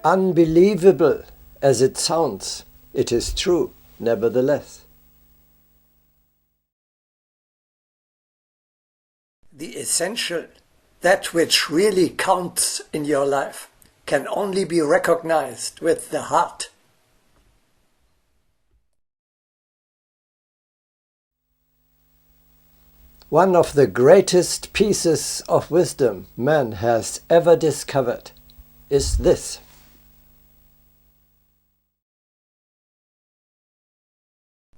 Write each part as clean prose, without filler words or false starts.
Unbelievable as it sounds, it is true, nevertheless. The essential, that which really counts in your life, can only be recognized with the heart. One of the greatest pieces of wisdom man has ever discovered is this.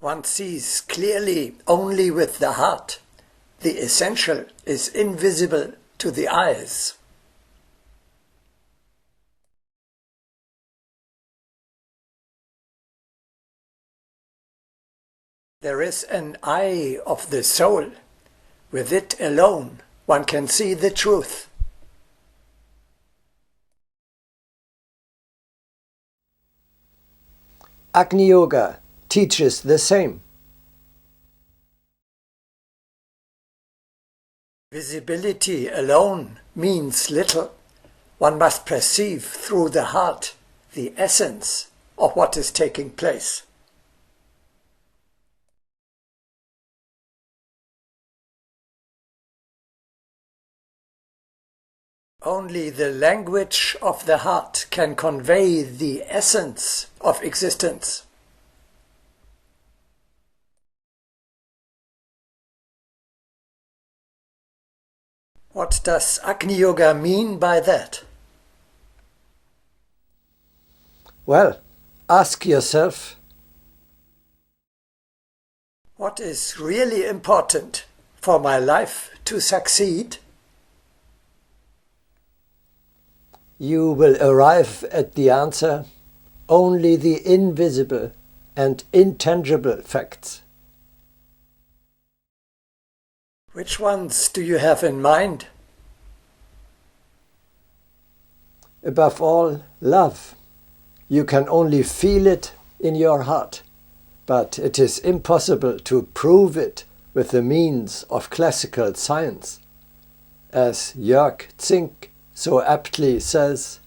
One sees clearly only with the heart. The essential is invisible to the eyes. There is an eye of the soul. With it alone, one can see the truth. Agni Yoga teaches the same. Visibility alone means little. One must perceive through the heart the essence of what is taking place. Only the language of the heart can convey the essence of existence. What does Agni Yoga mean by that? Well, ask yourself, what is really important for my life to succeed? You will arrive at the answer, only the invisible and intangible facts. Which ones do you have in mind? Above all, love. You can only feel it in your heart, but it is impossible to prove it with the means of classical science. As Jörg Zink so aptly says,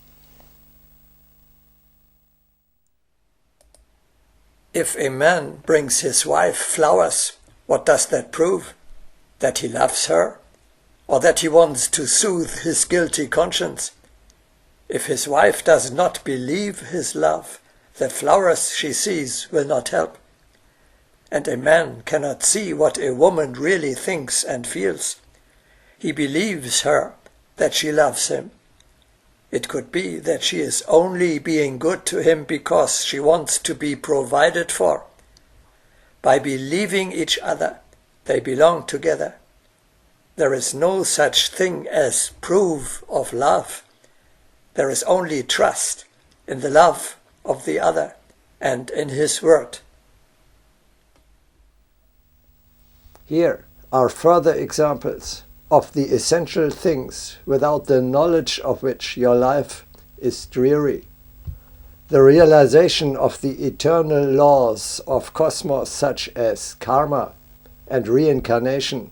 if a man brings his wife flowers, what does that prove? That he loves her? Or that he wants to soothe his guilty conscience? If his wife does not believe his love, the flowers she sees will not help. And a man cannot see what a woman really thinks and feels. He believes her that she loves him. It could be that she is only being good to him because she wants to be provided for. By believing each other, they belong together. There is no such thing as proof of love. There is only trust in the love of the other and in his word. Here are further examples of the essential things without the knowledge of which your life is dreary. The realization of the eternal laws of cosmos such as karma and reincarnation.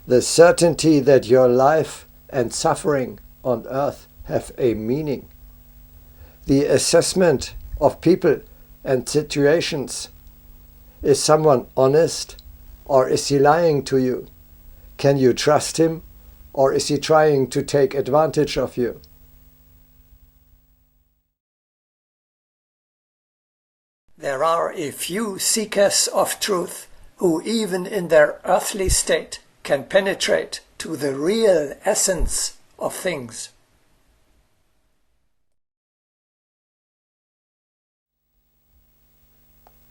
The certainty that your life and suffering on earth have a meaning. The assessment of people and situations. Is someone honest or is he lying to you? Can you trust him, or is he trying to take advantage of you? There are a few seekers of truth who, even in their earthly state, can penetrate to the real essence of things.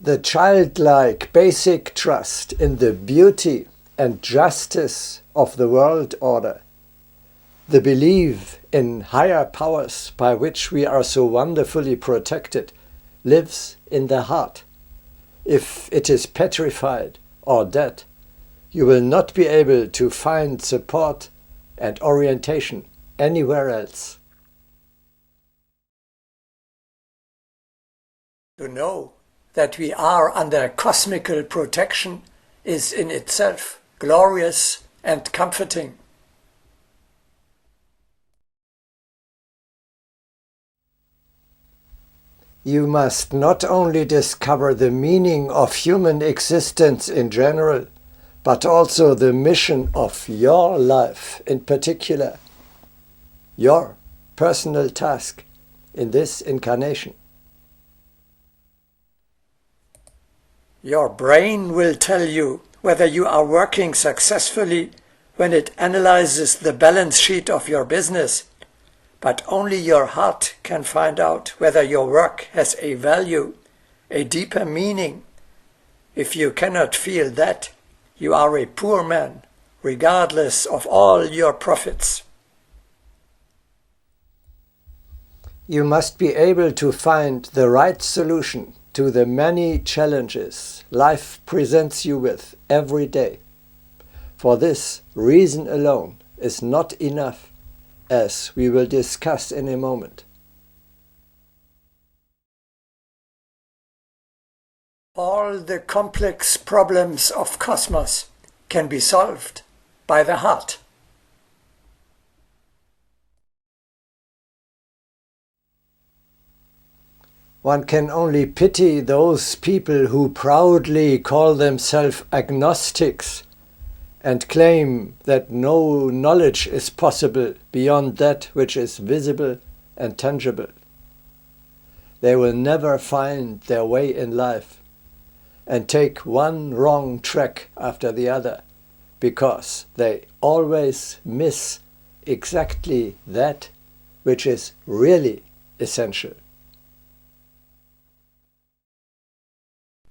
The childlike basic trust in the beauty and justice of the world order, the belief in higher powers by which we are so wonderfully protected, lives in the heart. If it is petrified or dead, you will not be able to find support and orientation anywhere else. To know that we are under cosmical protection is in itself glorious and comforting. You must not only discover the meaning of human existence in general, but also the mission of your life in particular, your personal task in this incarnation. Your brain will tell you whether you are working successfully when it analyzes the balance sheet of your business, but only your heart can find out whether your work has a value, a deeper meaning. If you cannot feel that, you are a poor man, regardless of all your profits. You must be able to find the right solution to the many challenges life presents you with every day. For this, reason alone is not enough, as we will discuss in a moment. All the complex problems of cosmos can be solved by the heart. One can only pity those people who proudly call themselves agnostics and claim that no knowledge is possible beyond that which is visible and tangible. They will never find their way in life and take one wrong track after the other, because they always miss exactly that which is really essential.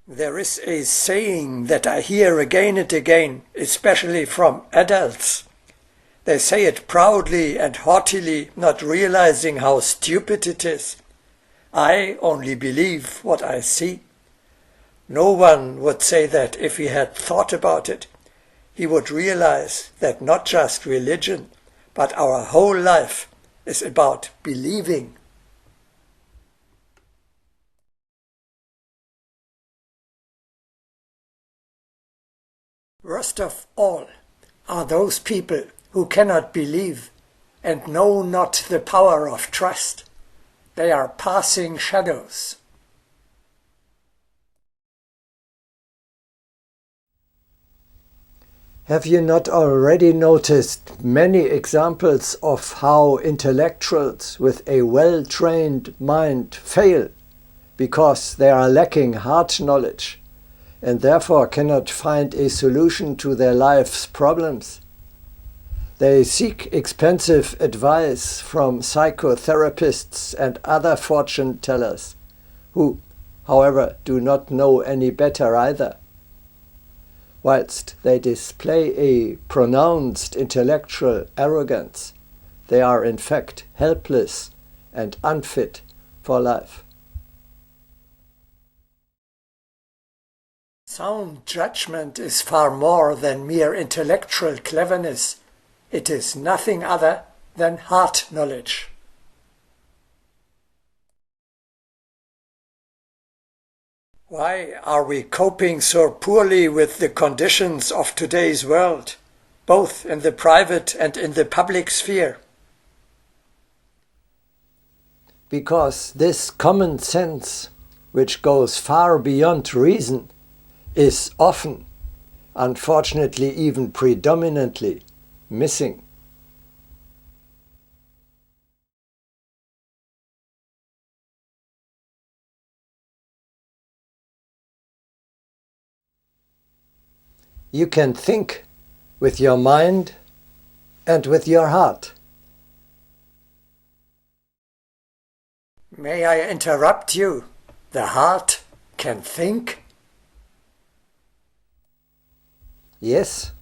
There is a saying that I hear again and again, especially from adults. They say it proudly and haughtily, not realizing how stupid it is. I only believe what I see. No one would say that if he had thought about it. He would realize that not just religion, but our whole life is about believing. Worst of all are those people who cannot believe and know not the power of trust. They are passing shadows. Have you not already noticed many examples of how intellectuals with a well-trained mind fail because they are lacking heart knowledge and therefore cannot find a solution to their life's problems? They seek expensive advice from psychotherapists and other fortune tellers, who, however, do not know any better either. Whilst they display a pronounced intellectual arrogance, they are in fact helpless and unfit for life. Sound judgment is far more than mere intellectual cleverness. It is nothing other than heart knowledge. Why are we coping so poorly with the conditions of today's world, both in the private and in the public sphere? Because this common sense, which goes far beyond reason, is often, unfortunately even predominantly, missing. You can think with your mind and with your heart. May I interrupt you? The heart can think? Yes,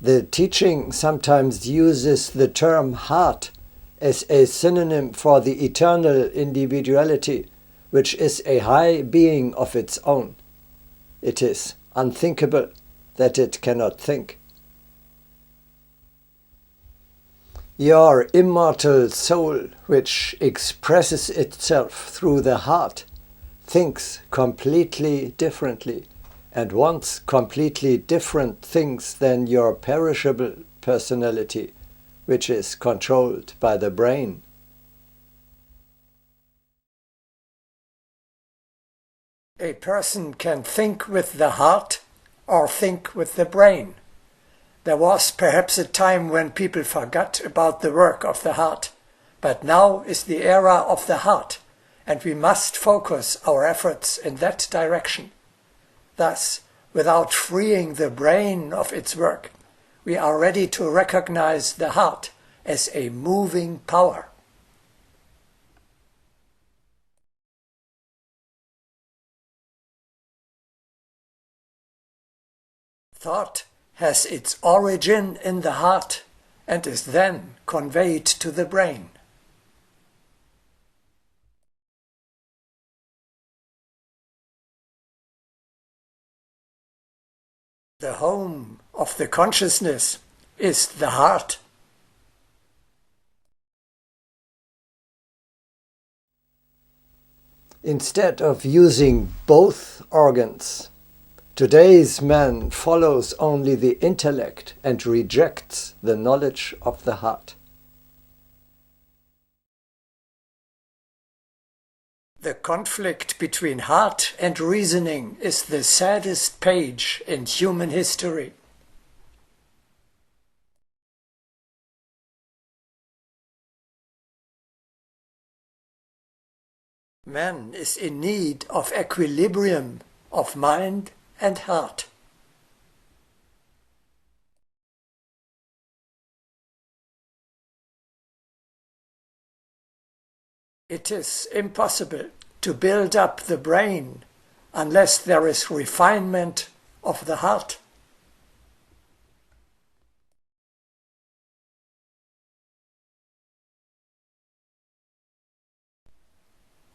the teaching sometimes uses the term heart as a synonym for the eternal individuality, which is a high being of its own. It is unthinkable that it cannot think. Your immortal soul, which expresses itself through the heart, thinks completely differently and wants completely different things than your perishable personality, which is controlled by the brain. A person can think with the heart or think with the brain. There was perhaps a time when people forgot about the work of the heart, but now is the era of the heart, and we must focus our efforts in that direction. Thus, without freeing the brain of its work, we are ready to recognize the heart as a moving power. Thought has its origin in the heart and is then conveyed to the brain. The home of the consciousness is the heart. Instead of using both organs, today's man follows only the intellect and rejects the knowledge of the heart. The conflict between heart and reasoning is the saddest page in human history. Man is in need of equilibrium of mind and heart. It is impossible to build up the brain unless there is refinement of the heart.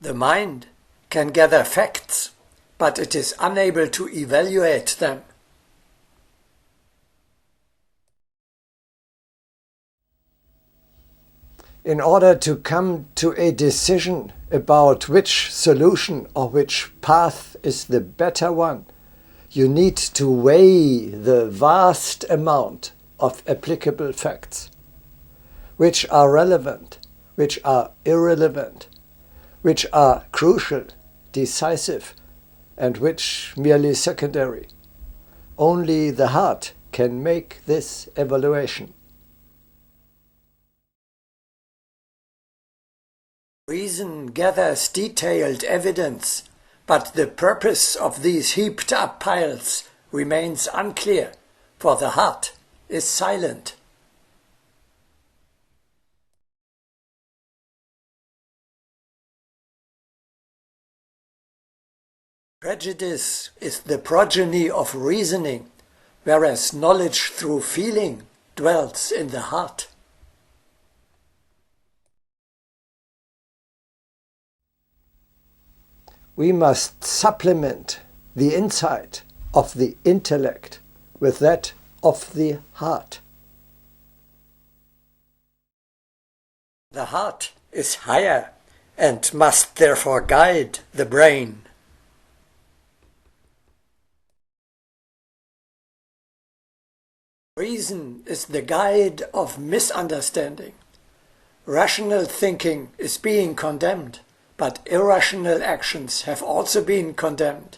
The mind can gather facts, but it is unable to evaluate them. In order to come to a decision about which solution or which path is the better one, you need to weigh the vast amount of applicable facts, which are relevant, which are irrelevant, which are crucial, decisive, and which merely secondary. Only the heart can make this evaluation. Reason gathers detailed evidence, but the purpose of these heaped up piles remains unclear, for the heart is silent. Prejudice is the progeny of reasoning, whereas knowledge through feeling dwells in the heart. We must supplement the insight of the intellect with that of the heart. The heart is higher and must therefore guide the brain. Reason is the guide of misunderstanding. Rational thinking is being condemned, but irrational actions have also been condemned.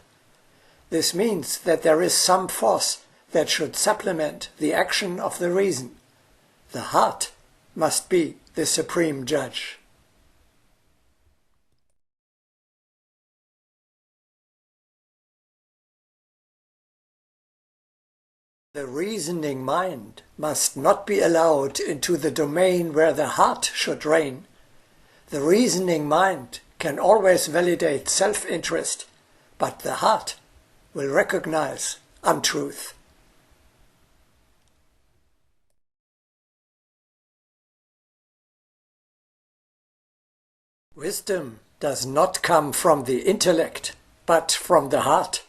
This means that there is some force that should supplement the action of the reason. The heart must be the supreme judge. The reasoning mind must not be allowed into the domain where the heart should reign. The reasoning mind can always validate self-interest, but the heart will recognize untruth. Wisdom does not come from the intellect, but from the heart.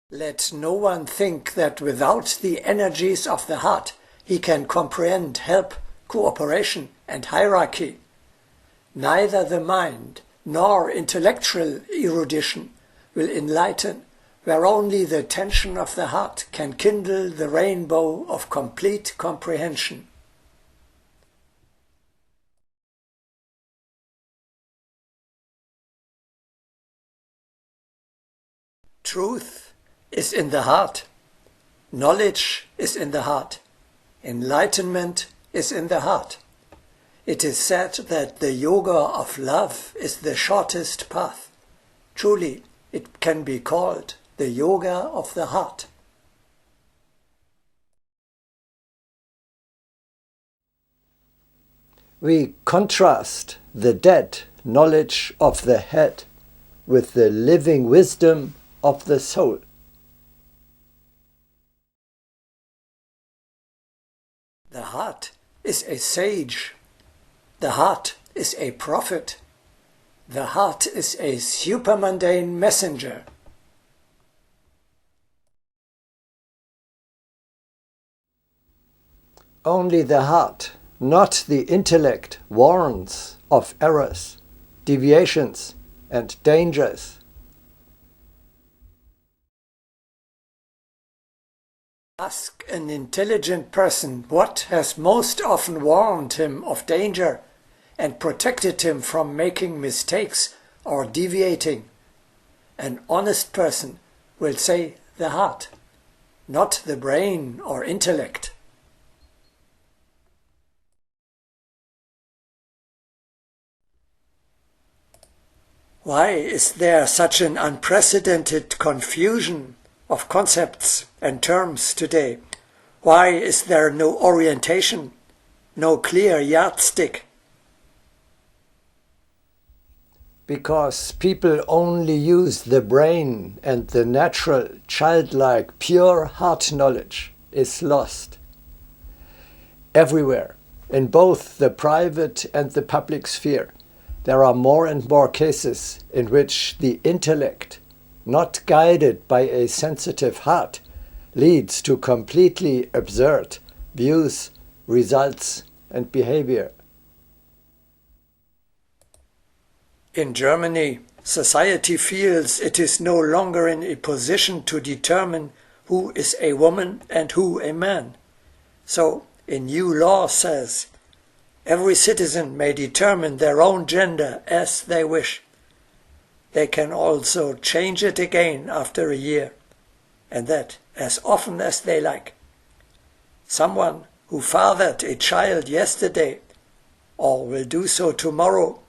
Let no one think that without the energies of the heart he can comprehend help, cooperation, and hierarchy. Neither the mind nor intellectual erudition will enlighten where only the tension of the heart can kindle the rainbow of complete comprehension. Truth is in the heart. Knowledge is in the heart. Enlightenment is in the heart. It is said that the yoga of love is the shortest path. Truly, it can be called the yoga of the heart. We contrast the dead knowledge of the head with the living wisdom of the soul. The heart is a sage. The heart is a prophet. The heart is a supermundane messenger. Only the heart, not the intellect, warns of errors, deviations, and dangers. Ask an intelligent person what has most often warned him of danger and protected him from making mistakes or deviating. An honest person will say the heart, not the brain or intellect. Why is there such an unprecedented confusion of concepts and terms today? Why is there no orientation, no clear yardstick? Because people only use the brain, and the natural, childlike, pure heart knowledge is lost. Everywhere, in both the private and the public sphere, there are more and more cases in which the intellect, not guided by a sensitive heart, leads to completely absurd views, results, and behavior. In Germany, society feels it is no longer in a position to determine who is a woman and who a man. So, a new law says, every citizen may determine their own gender as they wish. They can also change it again after a year, and that as often as they like. Someone who fathered a child yesterday, or will do so tomorrow,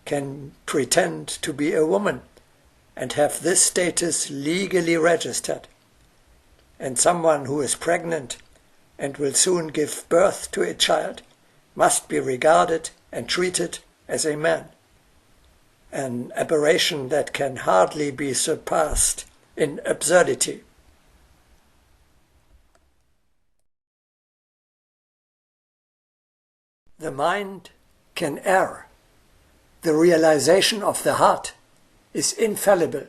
can pretend to be a woman and have this status legally registered. And someone who is pregnant and will soon give birth to a child must be regarded and treated as a man. An aberration that can hardly be surpassed in absurdity. The mind can err. The realization of the heart is infallible.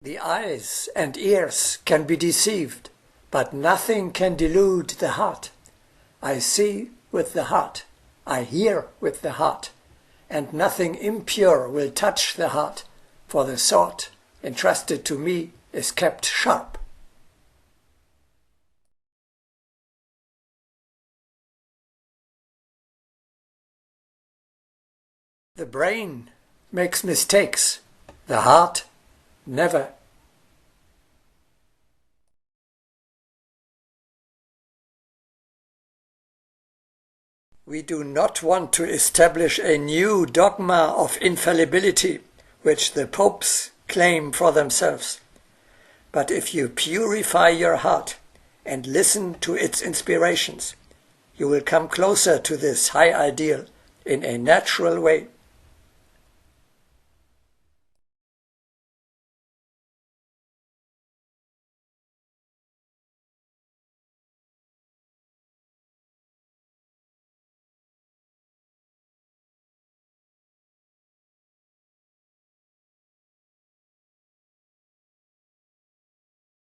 The eyes and ears can be deceived, but nothing can delude the heart. I see with the heart, I hear with the heart, and nothing impure will touch the heart, for the sword entrusted to me is kept sharp. The brain makes mistakes, the heart never. We do not want to establish a new dogma of infallibility, which the popes claim for themselves. But if you purify your heart and listen to its inspirations, you will come closer to this high ideal in a natural way.